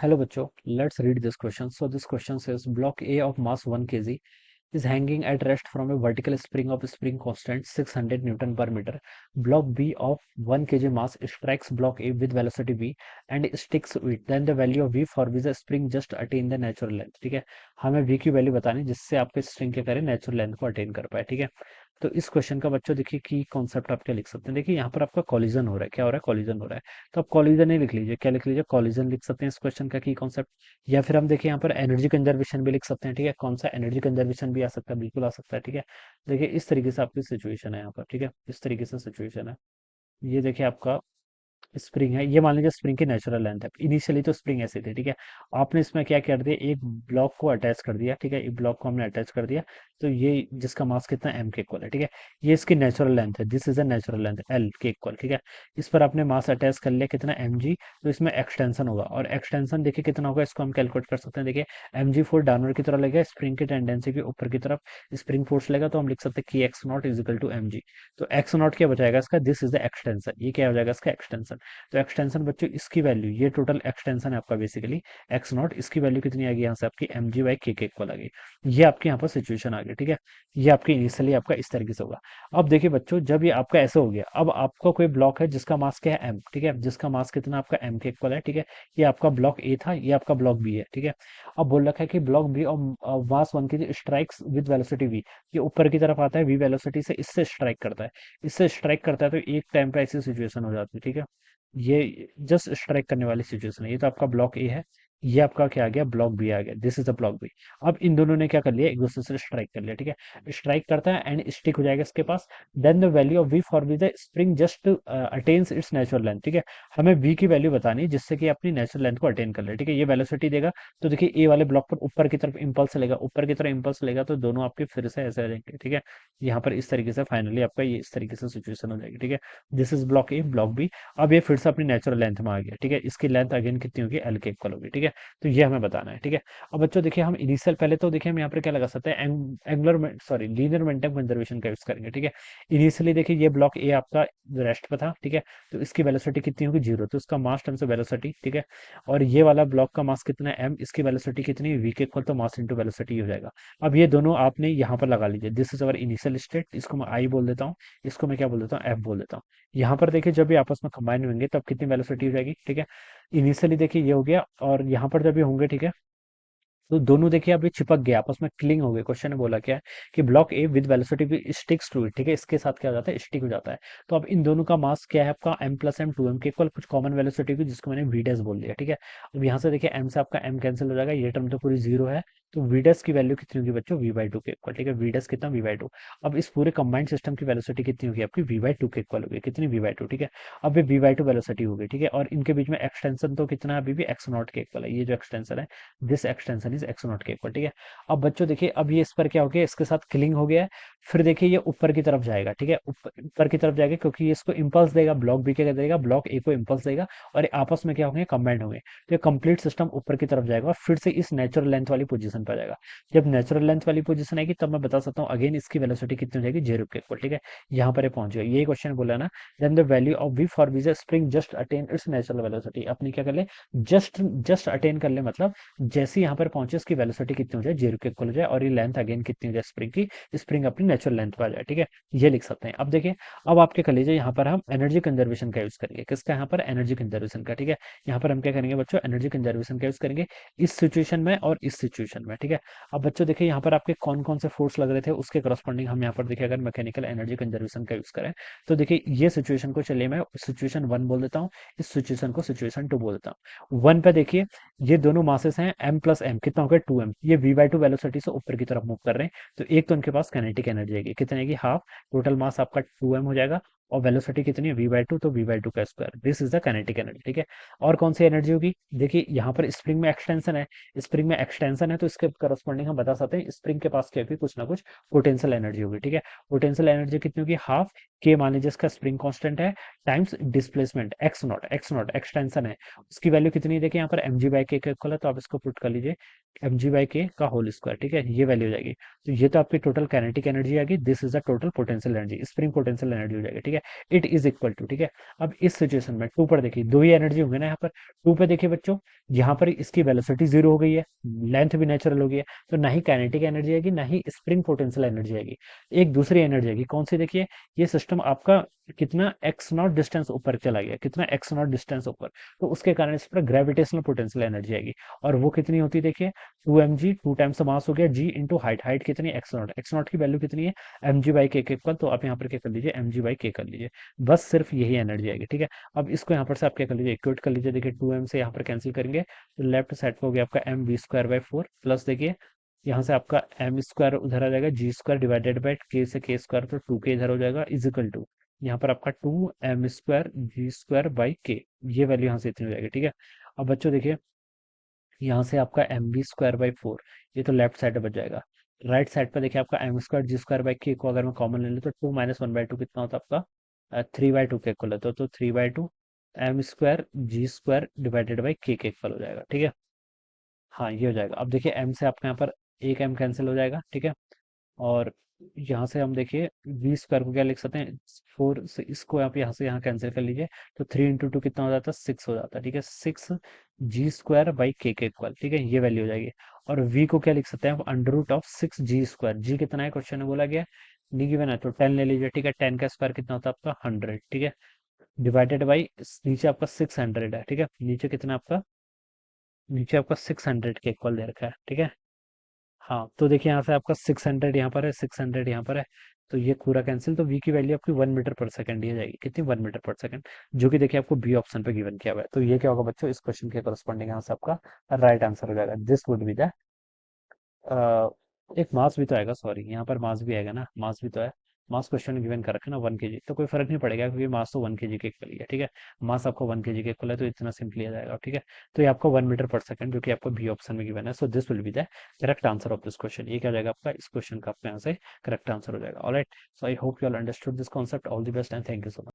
Hello bachcho, let's read this question. So this question says block A of mass 1 kg is hanging at rest from a vertical spring of spring constant 600 Newton per meter. Block B of 1 kg mass strikes block A with velocity v and sticks to it. Then the value of v for which the spring just attain the natural length. ठीक है, हमें v की value बतानी जिससे आपके string क्या करे natural length को अटेन कर पाए. ठीक है, तो इस क्वेश्चन का बच्चों देखिए की कॉन्सेप्ट आप क्या लिख सकते हैं. देखिए यहाँ पर आपका कॉलिजन हो रहा है. क्या हो रहा है? कॉलिजन हो रहा है. तो आप कॉलिजन ही लिख लीजिए. क्या लिख लीजिए? कॉलिजन लिख सकते हैं इस क्वेश्चन का की कॉन्सेप्ट. या फिर हम देखिए यहाँ पर एनर्जी कंजर्वेशन भी लिख सकते हैं. ठीक है, कौन सा एनर्जी कंजर्वेशन भी आ सकता है, बिल्कुल आ सकता है. ठीक है, देखिए इस तरीके से आपकी सिचुएशन है यहाँ पर. ठीक है, इस तरीके से सिचुएशन है. ये देखिए आपका स्प्रिंग है. ये मान लीजिए स्प्रिंग की नेचुरल लेंथ है. इनिशियली तो स्प्रिंग ऐसे थी. ठीक है, आपने इसमें क्या कर दिया, एक ब्लॉक को अटैच कर दिया. ठीक है, एक ब्लॉक को हमने अटैच कर दिया. तो ये जिसका मास कितना एम के इक्वल है. ठीक है, ये इसकी नेचुरल लेंथ है. This is a natural length L के इक्वल. ठीक है, इस पर आपने मास अटैच कर लिया कितना एम जी. तो इसमें एक्सटेंशन होगा और एक्सटेंशन देखिए कितना होगा, इसको हम कैलकुलेट कर सकते हैं. देखिए एम जी फोर्स डाउनवर्ड की तरफ लगेगा, स्प्रिंग की टेंडेंसी के ऊपर की तरफ स्प्रिंग फोर्स लेगा. तो हम लिख सकते हैं कि X nought is equal to M G. तो एक्स नॉट क्या बचाएगा इसका, दिस इज द एक्सटेंशन. ये क्या हो जाएगा इसका एक्सटेंशन. तो एक्सटेंशन बच्चों इसकी वैल्यू, ये टोटल एक्सटेंशन है आपका बेसिकली एक्स नॉट. इसकी वैल्यू कितनी आ गई यहाँ से आपकी एम जी बाई के इक्वल आ गई. ये आपके यहाँ पर सिचुएशन आ गई. ठीक है, ये आपकी इनिशियली आपका इस तरीके से होगा. अब देखिए बच्चों, जब ये आपका ऐसे हो गया, अब आपका कोई ब्लॉक है जिसका मास क्या है एम. ठीक है, जिसका मास कितना आपका एम के इक्वल है. ठीक है, ये आपका ब्लॉक ए था, ये आपका ब्लॉक बी है. ठीक है, अब बोल रखा है कि ब्लॉक बी और मास वन की स्ट्राइक्स विद वेलोसिटी वी, ये ऊपर की तरफ आता है वी वेलोसिटी से, इससे स्ट्राइक करता है. इससे स्ट्राइक करता है तो एक टाइम पे ऐसी सिचुएशन हो जाती है. ठीक है, ये जस्ट स्ट्राइक करने वाली सिचुएशन है. ये तो आपका ब्लॉक ए है, ये आपका क्या आ गया, ब्लॉक बी आ गया. This is the block B. अब इन दोनों ने क्या कर लिया, एक दूसरे से स्ट्राइक कर लिया. ठीक है, स्ट्राइक करता है एंड स्टिक हो जाएगा इसके पास. Then the value of V for which the spring just attains its natural length. ठीक है, हमें वी की वैल्यू बतानी है जिससे कि अपनी नेचुरल लेंथ को अटेन कर ले. ठीक है, ये वेलोसिटी देगा. तो देखिए ए वाले ब्लॉक पर ऊपर की तरफ इंपल्स लेगा, ऊपर की तरफ इंपल्स लेगा तो दोनों आपके फिर से ऐसे आ जाएंगे. ठीक है, यहाँ पर इस तरीके से फाइनली आपका ये इस तरीके से सिचुएशन हो जाएगी. ठीक है, this is block A, block B. अब ये फिर से अपनी नेचुरल लेंथ में आ गया. ठीक है, इसकी लेंथ अगेन कितनी होगी, एल के इक्वल होगी. ठीक है, तो ये हमें बताना है. ठीक है, अब बच्चों देखिए हम इनिशियल पहले तो देखिए हम यहाँ पर क्या लगा सकते हैं, angular sorry linear momentum conservation का यूज करेंगे. ठीक है, इनिशियली देखिए ये ब्लॉक ए आपका रेस्ट पे था. ठीक है, तो इसकी वेलोसिटी कितनी होगी, जीरो. तो इसका मास टर्म से वेलोसिटी. ठीक है, और ये वाला ब्लॉक का मास कितना है एम, इसकी वेलोसिटी कितनी, वी के इक्वल, तो मास इंटू वेलोसिटी हो जाएगा. अब ये दोनों आपने यहाँ पर लगा लीजिए. This is our initial state, इसको मैं आई बोल देता हूँ, इसको मैं क्या बोल देता हूँ, एफ बोल देता हूँ. यहाँ पर देखिए जब ये आपस में कंबाइन होंगे तब कितनी वेलोसिटी हो जाएगी. ठीक है, इनिशियली देखिए ये हो गया और यहाँ पर जब ये होंगे, ठीक है, तो दोनों देखिए अब ये चिपक गया, आपस में क्लिंग हो गए. क्वेश्चन ने बोला क्या है कि block A with velocity sticks to it. ठीक है, इसके साथ क्या हो जाता है, स्टिक हो जाता है. तो अब इन दोनों का मास क्या है आपका M plus M, two M के इक्वल, कुछ कॉमन वेलोसिटी की जिसको मैंने वी डैश बोल दिया. ठीक है, अब यहाँ से देखिए एम से आपका एम कैंसिल हो जाएगा, ये टर्म तो पूरी जीरो है. तो वी डैश की वैल्यू कितनी होगी बच्चों, वी बाई टू के इक्वल. ठीक है, वी डैश कितना, वी बाई टू. अब इस पूरे कंबाइंड सिस्टम की वेलोसिटी कितनी होगी आपकी, वी बाई टू के इक्वल होगी. कितनी, वी बाई टू. ठीक है, अब ये वी बाई टू वेलोसिटी होगी. ठीक है, और इनके बीच में एक्सटेंशन तो कितना है, अभी भी एक्स नॉट के इक्वल है. ये जो एक्सटेंशन है, this extension is x not के इक्वल. ठीक है, अब बच्चों देखिए अब ये इस पर क्या हो गया, इसके साथ किलिंग हो गया है. फिर देखिए ये ऊपर की तरफ जाएगा. ठीक है, ऊपर की तरफ जाएगा क्योंकि ये इसको इंपल्स देगा, ब्लॉक बी क्या देगा, ब्लॉक ए को इंपल्स देगा और ये आपस में क्या होंगे, कंबाइंड होंगे. तो ये कंप्लीट सिस्टम ऊपर की तरफ जाएगा और फिर से इस नेचुरल लेंथ वाली पोजीशन पर जाएगा. जब नेचुरल लेंथ वाली पोजीशन आएगी तब मैं बता सकता हूँ अगेन इसकी वेलोसिटी कितनी हो जाएगी, जीरो के इक्वल. ठीक है, यहाँ पर ये पहुंच गया. यही क्वेश्चन बोला ना, then the value of V for which spring just attain its natural velocity. अपनी क्या कर ले, जस्ट जस्ट अटेन कर ले, मतलब जैसे यहाँ पर पहुंचे इसकी वेलोसिटी कितनी हो जाए, जीरो के इक्वल हो जाए. और ये लेंथ अगेन कितनी हो जाए स्प्रिंग की, स्प्रिंग अपनी नेचुरल लेंथ पर आ जाए. ठीक है, ये लिख सकते हैं. अब देखिए, अब आपके कर लीजिए यहाँ पर हम एनर्जी कंजर्वेशन का यूज करेंगे. किसका, यहाँ पर एनर्जी कंजर्वेशन का. ठीक है, यहाँ पर हम क्या करेंगे बच्चों, एनर्जी कंजर्वेशन का यूज करेंगे इस सिचुएशन में और इस सिचुएशन में. ठीक है, अब बच्चों देखिए यहाँ पर आपके कौन कौन से फोर्स लग रहे थे उसके करस्पॉन्डिंग हम यहाँ पर देखिए अगर मैकेनिकल एनर्जी कंजर्वेशन का यूज करें तो देखिए ये सिचुएशन को चलिए मैं सिचुएशन वन बोल देता हूँ, इस सिचुएशन को सिचुएशन टू बोल देता हूँ. वन पे देखिए ये दोनों मासेस हैं एम प्लस एम, कितना हो गया, टू एम. ये वी बाई टू वेलोसिटी से ऊपर की तरफ मूव कर रहे हैं. तो एक तो उनके पास काइनेटिक एनर्जी आएगी, कितनी आएगी, हाफ. टोटल मास आपका टू एम हो जाएगा और वेलोसिटी कितनी है, वी बाई टू, तो वी बाई टू का square. This is the kinetic energy. ठीक है, और कौन सी एनर्जी होगी, देखिए यहाँ पर स्प्रिंग में एक्सटेंशन है, स्प्रिंग में एक्सटेंशन है तो इसके करस्पॉन्डिंग हम बता सकते हैं स्प्रिंग के पास क्या होगी, कुछ ना कुछ पोटेंशियल एनर्जी होगी. ठीक है, पोटेंशियल एनर्जी कितनी होगी, हाफ के, मान लीजिए इसका स्प्रिंग कांस्टेंट है, times displacement x not. X not extension है, उसकी वैल्यू कितनी है, देखिए यहाँ पर एम जी बाई के इक्वल है, तो आप इसको पुट कर लीजिए एम जी बाई के का होल स्क्वायर. ठीक है, ये वैल्यू हो जाएगी. तो ये तो आपकी टोटल काइनेटिक एनर्जी आ गई. This is the total potential energy, spring potential energy हो जाएगी. ठीक है, इट इज इक्वल टू, ठीक है। अब इस सिचुएशन में टू पर देखिए दो ही एनर्जी होंगे ना यहाँ पर। टू पे देखिए बच्चों, यहाँ पर इसकी वेलोसिटी जीरो हो गई है, लेंथ भी नेचुरल हो गई है, तो ना ही काइनेटिक एनर्जी आएगी ना ही स्प्रिंग पोटेंशियल एनर्जी आएगी। एक दूसरी एनर्जी आएगी, कौन सी? देखिए ये सिस्टम आपका कितना एक्स नॉट डिस्टेंस ऊपर चला गया, कितना एक्स नॉट डिस्टेंस ऊपर, तो उसके कारण इस पर ग्रेविटेशनल पोटेंशियल एनर्जी आएगी। और वो कितनी होती है? देखिए 2 mg, 2 टाइम्स मास हो गया जी इंटू हाइट। हाइट कितनी? एक्स नॉट की वैल्यू कितनी है? mg बाई के इक्वल। तो आप यहाँ पर क्या कर लीजिए, mg बाई के कर लीजिए, बस सिर्फ यही एनर्जी आएगी, ठीक है। अब इसको यहाँ पर से आप क्या कर लीजिए, इक्वेट कर लीजिए। देखिए 2m से यहाँ पर कैंसिल करेंगे तो लेफ्ट साइड पर हो गया आपका mv² बाई 4 प्लस देखिए यहाँ से आपका एम स्क्वायर उधर आ जाएगा, जी स्क्वायर डिवाइडेड बाई के से के स्क्वायर, तो 2k इधर हो जाएगा इजिकल टू यहाँ पर आपका 2m² जी² बाई के, ये वैल्यू यहाँ से इतनी हो जाएगी, ठीक है। अब बच्चों देखिए यहाँ से आपका mv²बाई 4, ये तो लेफ्ट साइड में बच जाएगा। राइट साइड पर देखिए आपका m²g²बाई के को अगर मैं कॉमन ले लूँ तो 2 - 1/2 कितना होता है आपका? 3/2 के इक्वल है, तो 3/2 m²g² डिवाइडेड बाई के इक्वल हो जाएगा, ठीक है। हाँ ये हो जाएगा। अब देखिए m से आपका यहाँ पर एक m कैंसिल हो जाएगा, ठीक है। और यहाँ से हम देखिए वी स्क्वायर को क्या लिख सकते हैं, 4 से इसको आप यहाँ से यहाँ कैंसिल कर लीजिए, तो 3 × 2 कितना हो जाता है? 6 हो जाता है, ठीक है। 6g² बाई के इक्वल, ठीक है, ये वैल्यू हो जाएगी। और v को क्या लिख सकते हैं आप? √6g²। जी कितना है क्वेश्चन में बोला गया, डी गिवन है, तो 10 ले लीजिए, ठीक है। 10 का स्क्वायर कितना होता है आपका? 100, ठीक है, डिवाइडेड बाई नीचे आपका 600 है, ठीक है। नीचे आपका 600 के इक्वल दे रखा है, ठीक है। हाँ तो देखिए यहाँ से आपका 600 यहाँ पर है, 600 यहाँ पर है, तो ये पूरा कैंसिल, तो v की वैल्यू आपकी 1 मीटर पर सेकंड दी जाएगी, कितनी? 1 मीटर पर सेकंड, जो कि देखिए आपको बी ऑप्शन पे गिवन किया हुआ है। तो ये क्या होगा बच्चों, इस क्वेश्चन के करस्पॉन्डिंग यहाँ से आपका राइट आंसर हो जाएगा। दिस वुड बी द एक मास भी तो आएगा, सॉरी यहाँ पर मास भी आएगा ना, मास भी तो है। मास क्वेश्चन गिवन कर रखे ना 1 kg, तो कोई फर्क नहीं पड़ेगा क्योंकि मास तो 1 kg के इक्वल ही है, ठीक है। मास आपका 1 kg के इक्वल है, तो इतना सिंपली आ जाएगा, ठीक है। तो ये आपका 1 मीटर पर सेकंड, जो कि आपको बी ऑप्शन में गिवन है। So this will be the correct answer of this question. ये क्या हो जाएगा आपका, इस क्वेश्चन का आपका यहाँ से करेक्ट आंसर हो जाएगा। Alright, so I hope you all understood this concept. All the best and thank you so much.